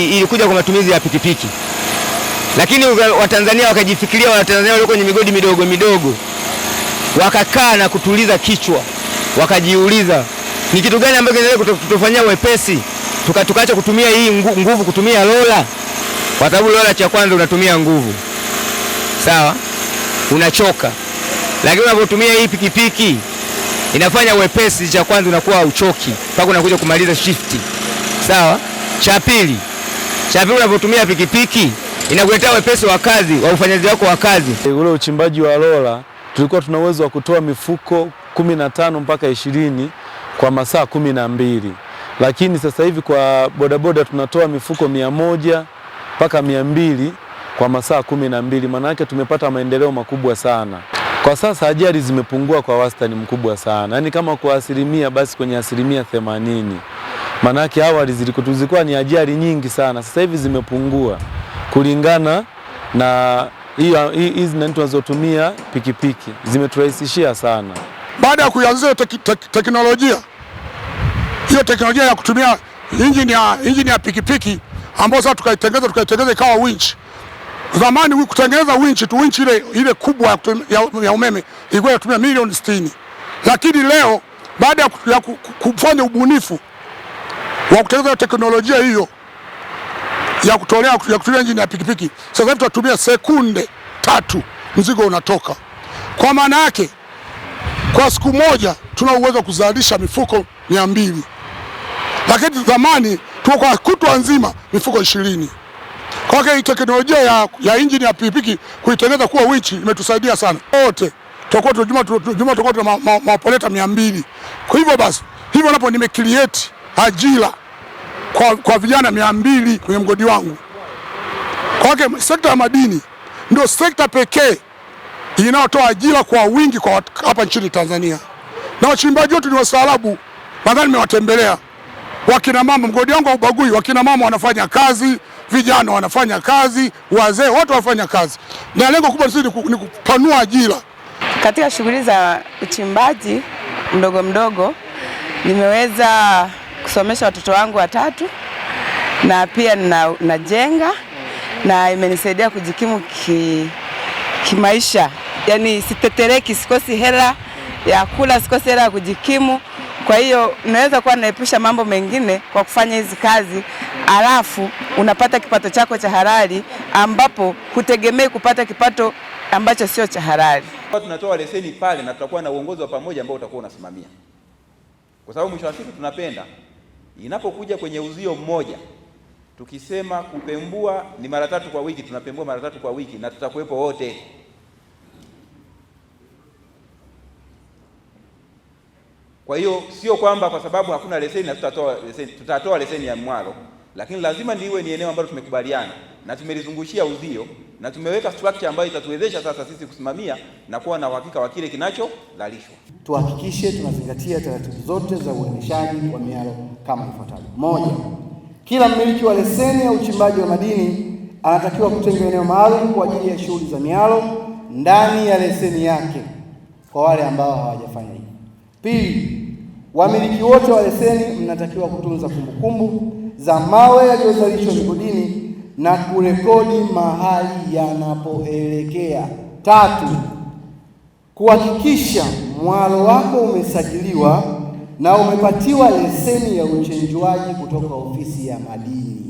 ilikuja kwa matumizi ya pikipiki, lakini Watanzania wakajifikiria, Watanzania walio kwenye migodi midogo midogo wakakaa na kutuliza kichwa, wakajiuliza ni kitu gani ambacho kinaweza kutufanyia wepesi tukaacha kutumia hii nguvu, kutumia lola. Kwa sababu lola, cha kwanza unatumia nguvu, sawa, unachoka. Lakini unapotumia hii pikipiki inafanya wepesi, cha kwanza unakuwa uchoki mpaka unakuja kumaliza shifti, sawa. Cha pili unapotumia pikipiki inakuletea wepesi wa kazi, wa ufanyaji wako wa kazi. Ule uchimbaji wa lola tulikuwa tuna uwezo wa kutoa mifuko 15 mpaka 20 kwa masaa 12, lakini sasa hivi kwa bodaboda tunatoa mifuko 100 mpaka 200 kwa masaa 12. Maana yake tumepata maendeleo makubwa sana. Kwa sasa ajali zimepungua kwa wastani mkubwa sana, yaani kama kwa asilimia basi kwenye asilimia 80. Maana yake awali zilikuwa ni ajali nyingi sana, sasa hivi zimepungua kulingana na hizi tunazotumia pikipiki zimeturahisishia sana. Baada ya kuanzisha teknolojia hiyo, teknolojia ya kutumia injini ya pikipiki ambayo sasa tukaitengeneza ikawa winch. Zamani kutengeneza winch ile kubwa ya umeme ilikuwa inatumia milioni 60, lakini leo baada ya kufanya ubunifu wa kutengeneza teknolojia hiyo ya kutumia injini ya pikipiki, sasa hivi tunatumia sekunde 3 mzigo unatoka. Kwa maana yake kwa siku moja tuna uwezo kuzalisha mifuko 200, lakini zamani tuko kwa kutwa nzima mifuko 20. Kwa hiyo teknolojia ya injini ya pikipiki kuitengeneza kuwa winch imetusaidia sana. Wote tutakuwa tuna mapoleta 200. Kwa hivyo basi, hivyo napo nimecreate ajira kwa vijana 200 kwenye mgodi wangu. Kwa hiyo sekta ya madini ndio sekta pekee inayotoa ajira kwa wingi kwa hapa nchini Tanzania. Na wachimbaji wote ni wastaarabu. Nadhani nimewatembelea. Wakina mama, mgodi wangu haubagui, wakina mama wanafanya kazi, vijana wanafanya kazi, wazee wote wanafanya kazi. Na lengo kubwa ni kupanua ajira. Katika shughuli za uchimbaji mdogo mdogo nimeweza kusomesha watoto wangu 3 na pia najenga, na imenisaidia kujikimu kimaisha. Yaani sitetereki, sikosi hela ya kula, sikosi hela ya kujikimu. Kwa hiyo unaweza kuwa naepusha mambo mengine kwa kufanya hizi kazi, alafu unapata kipato chako cha halali ambapo hutegemei kupata kipato ambacho sio cha halali. Tunatoa leseni pale na tutakuwa na uongozi wa pamoja ambao utakuwa unasimamia. Kwa sababu mwisho wa siku tunapenda inapokuja kwenye uzio mmoja, tukisema kupembua ni mara 3 kwa wiki, tunapembua mara 3 kwa wiki na tutakuwepo wote. Kwa hiyo sio kwamba kwa sababu hakuna leseni na tutatoa leseni ya mwalo, lakini lazima ndiwe ni eneo ambalo tumekubaliana na tumelizungushia uzio na tumeweka structure ambayo itatuwezesha sasa sisi kusimamia na kuwa na uhakika wa kile kinacholalishwa. Tuhakikishe tunazingatia taratibu zote za uendeshaji wa mialo kama ifuatavyo. 1. Kila mmiliki wa leseni ya uchimbaji wa madini anatakiwa kutenga eneo maalum kwa ajili ya shughuli za mialo ndani ya leseni yake kwa wale ambao hawajafanya hivyo. 2. Wamiliki wote wa leseni mnatakiwa kutunza kumbukumbu za mawe yaliyozalishwa migodini na kurekodi mahali yanapoelekea. 3. Kuhakikisha mwalo wako umesajiliwa na umepatiwa leseni ya uchenjuaji kutoka ofisi ya madini.